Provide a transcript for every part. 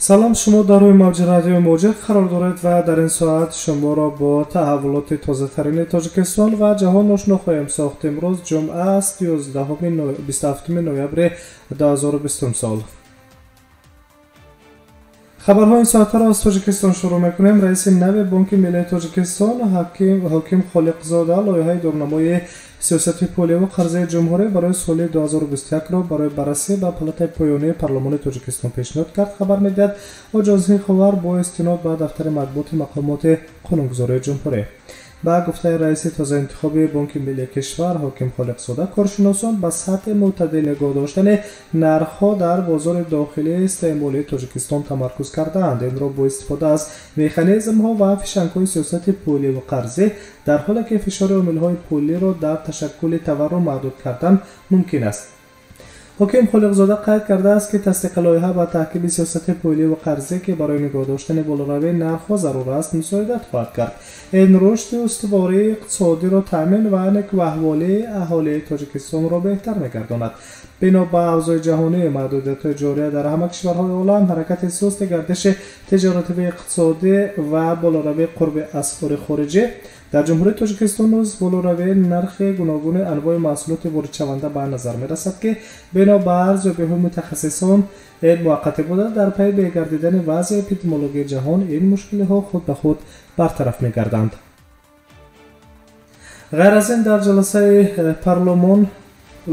салом, шумо дар рӯи мавҷи радиои муҷиб қарор доред ва дар ин соат шуморо бо таҳаввулоти тозатарини Тоҷикистон ва ҷаҳон ошно хоҳем сохт. Имрӯз ҷумъа аст 27 ноябри 2020 сол. хабарҳои ин соатаро аз Тоҷикистон шурӯъ мекунем. раиси нави Бонки Миллии Тоҷикистон ҳоким Холиқзода лоиҳаи дурнамои сиёсати пулияву қарзаи ҷумҳурӣ барои соли 2021-ро барои баррасӣ ба палатаи поёнии парлумони Тоҷикистон пешниҳод кард. хабар медиҳад оҷозии ховар бо истинод ба дафтари матбуоти мақомоти қонунгузории ҷумҳурӣ. ба гуфтаи раиси тазаинтихоби Бонки Миллии кишвар ҳоким Холиқзода, коршиносон ба сатҳи мӯътадил нигоҳ доштани нархҳо дар бозори дохилии истеъмолии Тоҷикистон тамаркуз кардаанд. инро бо истифода аз механизмҳо ва фишангҳои сиёсати пулияву қарзӣ дар ҳоле ки фишори омилҳои пулиро дар ташаккули таворрум маҳдуд кардан мумкин аст. ҳоким Холиқзода қайд кардааст ки тасдиқи лоиҳа ба таъқиби сиёсати пулияву қарзӣ ки барои нигоҳ доштани болоравии нархҳо зарур аст мусоидат хоҳад кард. ин рушди устувории иқтисодиро таъмин ва некӯаҳволии аҳолии Тоҷикистонро беҳтар мегардонад. бино ба авзои ҷаҳонии маҳдудиятҳои ҷория дар ҳама кишварҳои олам, ҳаракати сусти гардиши тиҷоративии иқтисодӣ ва болоравии қурби асъори хориҷӣ дар ҷумҳурии Тоҷикистон низ болоравии нархи гуногуни анвои маҳсулоти воридшаванда ба назар мерасад ки бино ба арзёбиҳои мутахассисон ин муваққатӣ буда, дар пайи бегардидани вазъи эпидемиологияи ҷаҳон ин мушкилиҳо худ ба худ бартараф мегарданд. ғайр аз ин дар ҷаласаи парлумон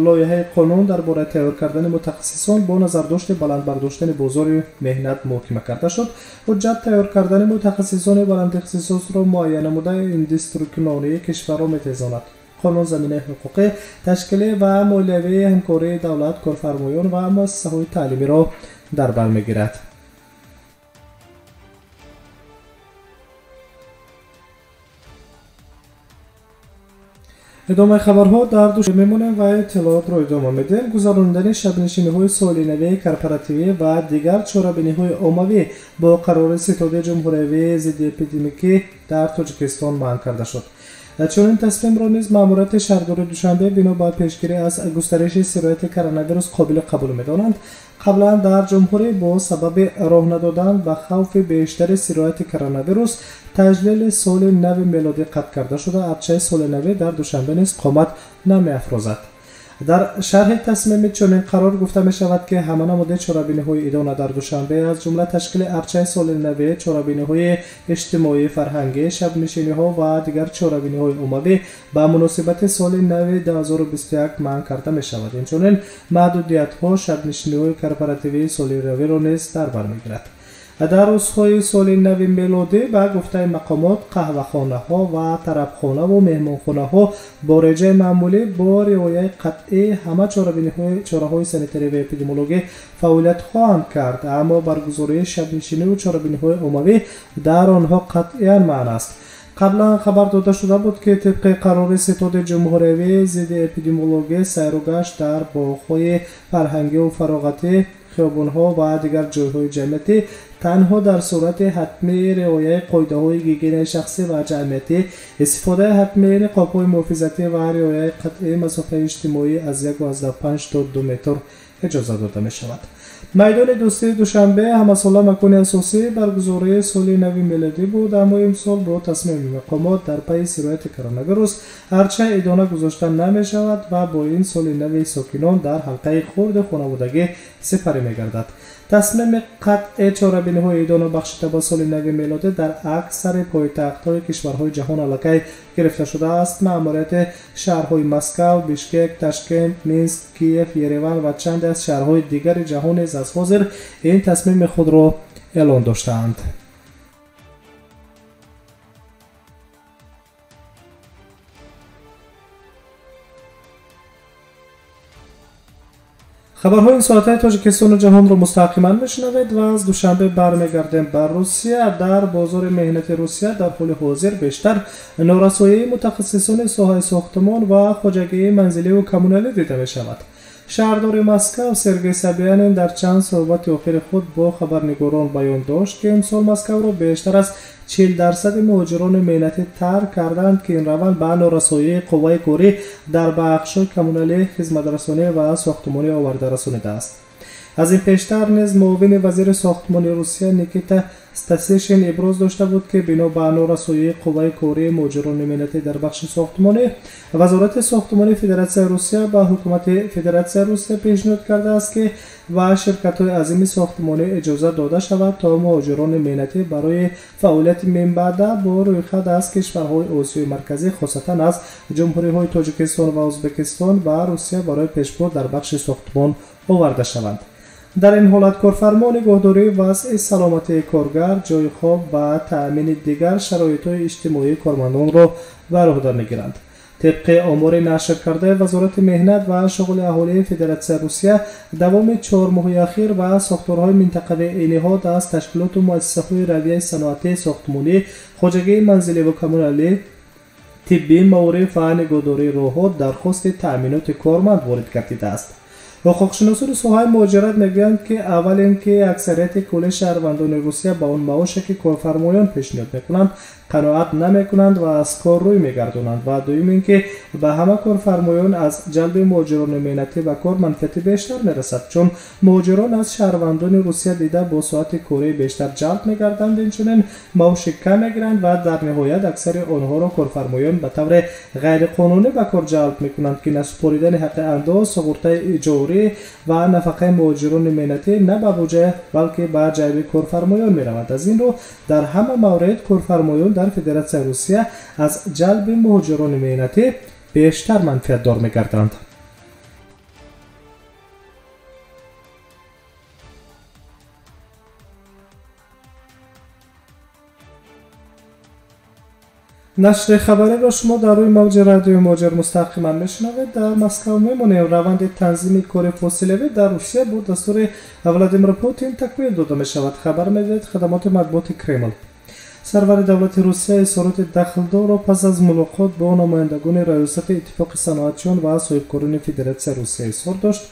лоиҳаи қонун дар бораи тайёр кардани мутахассисон бо назардошти баландбардоштани бозори меҳнат муҳокима карда шуд. ҳуҷҷат тайёр кардани мутахассисони баландихтисосро муайян намуда индустрикунонии кишварро метезонад. қонун заминаи ҳуқуқӣ, ташкилӣ ва молиявии ҳамкории давлат, корфармоён ва муассисаҳои таълимиро дар бар мегирад. идомаи хабарҳо дар душ мемонем ва иттилоотро идома медиҳем. гузарондани шабнишиниҳои солинавии корпоративӣ ва дигар чорабиниҳои оммавӣ бо қарори ситоди ҷумҳуриявии зидди эпидемикӣ дар Тоҷикистон манъ карда шуд. чунин тасмимро низ маъмурияти шаҳрдори Душанбе бино ба пешгирӣ аз густариши сирояти коронавирус қобили қабул медонанд. қаблан дар ҷумҳурӣ бо сабаби роҳ надодан ба хавфи бештари сирояти коронавирус таҷлили соли нави мелодӣ қатъ карда шуда, арчаи соли навӣ дар Душанбе низ қомат намеафрозад. дар шарҳи тасмими чунин қарор гуфта мешавад ки ҳама намуди чорабиниҳои идона дар Душанбе аз ҷумла ташкили арчаи соли навӣ, чорабиниҳои иҷтимоӣ, фарҳангӣ, шабнишиниҳо ва дигар чорабиниҳои оммавӣ ба муносибати соли нави 2021 манъ карда мешавад. инчунин маҳдудиятҳо шабнишиниҳои корпоративии соли навиро низ дар бар мегирад. дар рӯзҳои соли нави мелодӣ ба гуфтаи мақомот, қаҳвахонаҳо ва тарабхонаву меҳмонхонаҳо бо реҷаи маъмулӣ бо риояи қатъӣ ҳама чораҳои санитарӣ ва эпидемиологӣ фаъолият хоҳанд кард, аммо баргузории шабнишиниву чорабиниҳои оммавӣ дар онҳо қатъиян манъ аст. қаблан хабар дода шуда буд ки тибқи қарори ситоди ҷумҳуриявии зидди эпидемиологӣ сайру гашт дар боғҳои фарҳангиву фароғатӣ, хиёбонҳо ва дигар ҷойҳои ҷамъиятӣ танҳо дар сурати ҳатмии риояи қоидаҳои гигиенаи шахсӣ ва ҷамъиятӣ, истифодаи ҳатмии ниқобҳои муҳофизатӣ ва риояи қатъии масофаи иҷтимоӣ аз 1.5 то 2 метр иҷоза дода мешавад. майдони дӯстии Душанбе ҳамасола макони асосии баргузории соли нави милодӣ буд, аммо имсол бо тасмими мақомот дар пайи сирояти коронавирус арча идона гузошта намешавад ва бо ин соли нави сокинон дар ҳалқаи хурди хонаводагӣ сипарӣ мегардад. тасмими қатъи чорабиниҳои идона бахшида ба соли нави мелодӣ дар аксари пойтахтҳои кишварҳои ҷаҳон аллакай гирифта шудааст. маъмурияти шаҳрҳои Москав, Бишкек, Ташкент, Минск, Киев, Ереван ва чанде аз шаҳрҳои дигари ҷаҳон низ аз ҳозир ин тасмими худро эълон доштаанд. хабарҳои ин соатаи Тоҷикистону ҷаҳонро мустақиман мешунавед ва аз Душанбе бармегардем ба Русия. дар бозори меҳнати Русия дар ҳоли ҳозир бештар норасоии мутахассисони соҳаи сохтмон ва хоҷагии манзиливу коммуналӣ дида мешавад. шаҳрдори Москав Сергей Собянин дар чанд суҳбати охири худ бо хабарнигорон баён дошт ки имсол Москавро бештар аз 40% муҳоҷирони меҳнатӣ тарк карданд ки ин раванд ба норасоии қувваи корӣ дар бахшҳои коммуналӣ, хизматрасонӣ ва сохтмонӣ оварда расонидааст. аз ин пештар низ муовини вазири сохтмони русия Никита Стасишин иброз дошта буд ки бино ба норасоии қувваи кории муҳоҷирони миннатӣ дар бахши сохтмонӣ вазорати сохтмонии Федератсияи Русия ба ҳукумати Федератсияи Русия пешниҳод кардааст ки ба ширкатҳои азими сохтмонӣ иҷозат дода шавад то муҳоҷирони миннатӣ барои фаъолияти минбаъда бо рӯйхат аз кишварҳои Осиёи марказӣ хосатан аз ҷумҳуриҳои Тоҷикистон ва Ӯзбекистон ба Русия барои пешбурд дар бахши сохтмон оварда шаванд. дар ин ҳолат корфармо нигоҳдории вазъи саломатии коргар, ҷойи хоб ва таъмини дигар шароитҳои иҷтимоии кормандонро бар ӯҳда мегиранд. طبق آمار نشر کرده وزارت مهنت و شغل اهالی فدراسیون روسیه دوام 4 ماه اخیر و ساختارهای منطقوی نهاد از تشکیلات و مؤسسه‌های رویه صنعتی ساختمانی، خواجگی منزلی و کمونالی، طبی، معارف و نگهداری راه‌ها درخواست تأمینات کارمند وارد کرده است. حقوقشناسان ساحه مهاجرت میگویند که اول اینکه اکثریت کل شهروندان روسیه با اون معاشی که کارفرمایان پیشنهاد میکنند قناعت نمیکنند و از کار روی میگردانند و دوم اینکه به همه کارفرمایان از جلب مهاجران مهنتی و کار منفعت بیشتر میرسد، چون مهاجران از شهروندان روسیه دیده با ساعت کاری بیشتر جلب میگردند، اینچنین معاش کم میگیرند و در نهایت اکثر آنها را کارفرمایان به طور غیر قانونی به کار جلب میکنند که نسپاریدن حق انداز، سقوط اجاره و نفقه مهاجران مهنتی نه به بودجه بلکه به جیب کارفرمایان میرود. از این رو در همه مورد کارفرمایان در فدراسیون روسیه از جلب مهاجران مهنتی بیشتر منفعت دار میگردند. نشر خبری را شما در روی موج رادیو مهاجر مستقیما میشنوید. در مسکو میمونیم. روند تنظیم کار فاصله‌ای در روسیه با دستور ولادیمیر پوتین تکمیل داده می شود. خبر میدهد خدمات مطبوعاتی کرمل. سرور دولت روسیه اظهارات دخلدار را پس از ملاقات با نمایندگان ریاست اتفاق صنعتیان و صاحبکاران فدراسیون روسیه اظهار داشت.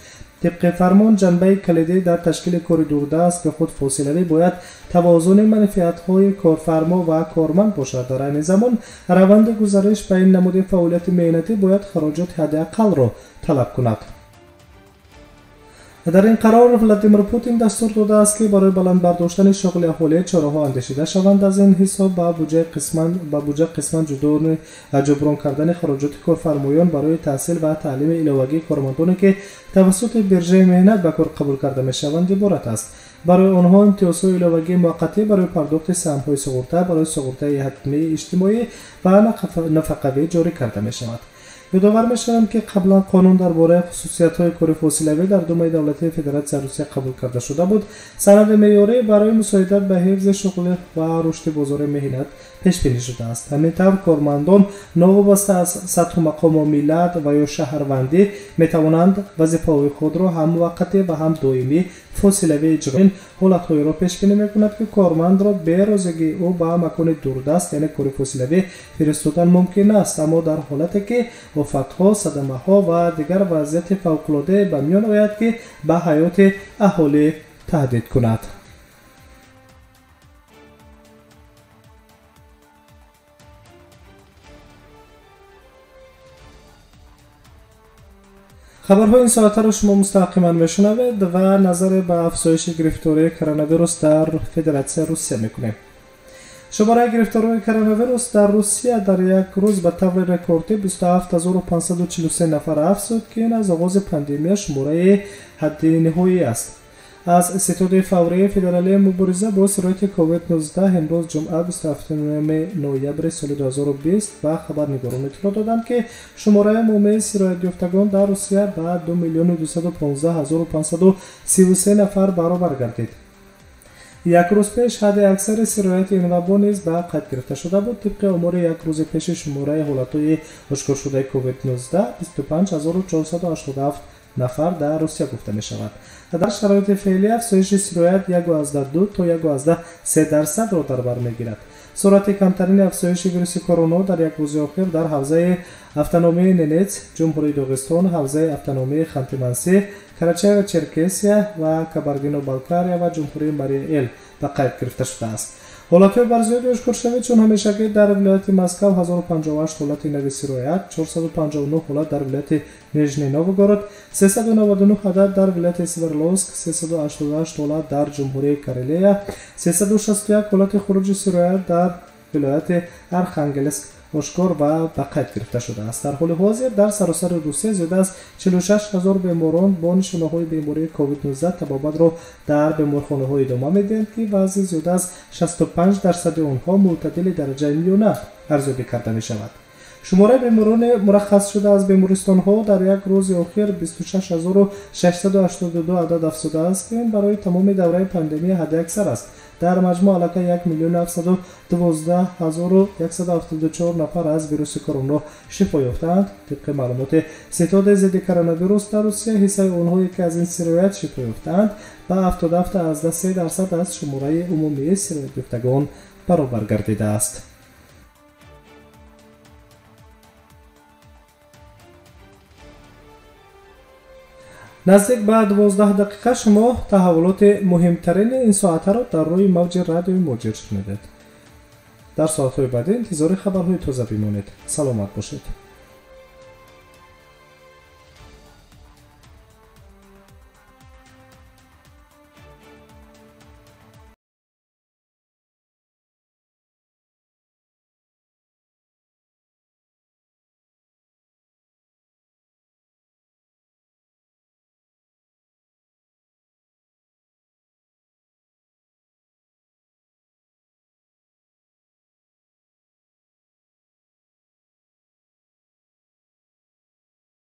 طبق فرمان جنبه کلیدی در تشکیل کریدور است که خود فاصله‌ای باید توازن منفعت‌های کارفرما و کارمند باشد. در این زمان روند گزارش به این نمود فعالیت مهنتی باید خراجات حداقل را طلب کند. در این قرار ولادیمیر پوتین دستور داده است که برای بلند برداشتن شغل اهالی چاره‌ها اندیشیده شوند. از این حساب با بودجه قسمت جبران کردن خراجات کارفرمایان برای تحصیل و تعلیم علاوه‌ای کارمندانی که توسط بیرژه مهنت به کار قبول کرده می‌شوند عبارت است. برای آنها امتیازهای علاوه‌ای موقتی برای پرداخت سهم‌های سقوطی برای سقوطی حتمی اجتماعی و نفقه‌ای جاری کرده می‌شود. یادآور می‌شوم که قبلا قانون درباره خصوصیت‌های کار فاصله‌ای در دومای دولتی فدراسیون روسیه قبول کرده شده بود. سند معیاری برای مساعدت به حفظ شغل و رشد بازار مهنت پیش بینی شده است. همینطور کارمندان ناوابسته از سطح و مقام و ملت و یا شهروندی می‌توانند وظیفه‌های خود را هم موقتی و هم دائمی فاصله‌ای اجرا کنند. حالت‌هایی را پیش بینی می‌کند که کارمند را به روزگی او به مکان دوردست یعنی کار فاصله‌ای فرستادن ممکن است، اما در حالتی که آفت‌ها، صدمه‌ها و دیگر وضعیت فوق‌العاده به میان آید که به حیات اهالی تهدید کند. خبرهای این ساعت را شما مستقیما میشنوید و نظر به افزایش گرفتاری کرونا ویروس در فدراسیون روسیه میکنیم. شماره گرفتارهای کرونا ویروس در روسیه در یک روز به طور رکوردی 27543 نفر افزود که این از آغاز پاندمی شماره حد نهایی است. از ستاد فوری فدرالی مبارزه با سرایت کووید 19 امروز جمعه 27 نوامبر سال 2020 و خبرنگاران اطلاع دادند که شماره عمومی سرایت یافتگان در روسیه به 2,215,533 نفر برابر گردید. یک روز پیش حد اکثر سرایت این وبا نیز به قید گرفته شده بود. طبق آمار یک روز پیش شماره حالتهای اشکار شده کووید 19 25487 نفر در روسیه گفته می شود. در شرایط فعلی افزایش سرایت 1.2 تا 1.3% را در بر میگیرد. سرعت کمترین افزایش ویروس کرونا در یک روز اخیر در حوزه автономии ننیتس، جمهوری داغستان، حوزه автономии خانتی-منسی، کراچای و چرکسیه و کابارگینو-بالکاریا و جمهوری ماریائیل به قید گرفته شده است. ҳолатҳои барзиёди ошкор шавид, чун ҳамешагӣ дар вилояти Москав 1058 ҳолати нави сироят, 459 ҳолат дар вилояти Нижний Новгород, 399 ҳолат дар вилояти Свердловск, 388 ҳолат дар ҷумҳурии Карелия, 361 ҳолати хуруҷи сироят дар вилояти Архангельск ошкор ва ба қайд гирифта шудааст. Дар ҳоли ҳозир дар саросари Русия зиёда аз 46 000 беморон бо нишонаҳои бемории COVID-19 табобатро дар беморхонаҳо идома медиҳанд, ки вазъи зиёда аз 65% онҳо мӯътадили дараҷаи миёна арзёбӣ карда мешавад. шумораи беморони мураххас шуда аз бемористонҳо дар як рӯзи охир 26 682 адад афзудааст, ки ин барои тамоми давраи пандемия ҳаддиаксар аст. дар маҷмӯъ аллакай 1 712 174 нафар аз вируси корона шифо ёфтаанд. тибқи маълумоти ситоди зидди коронавирус дар Русия, ҳиссаи онҳое ки аз ин сироят шифо ёфтаанд ба 77.3% аз шумораи умумии сироятёфтагон баробар гардидааст. наздик ба 12 дақиқа шумо таҳаввулоти муҳимтарини ин соатаро дар рӯи мавҷи радиои Муҷир шунидед. дар соатҳои баъдӣ интизори хабарҳои тоза бимонед. саломат бошед.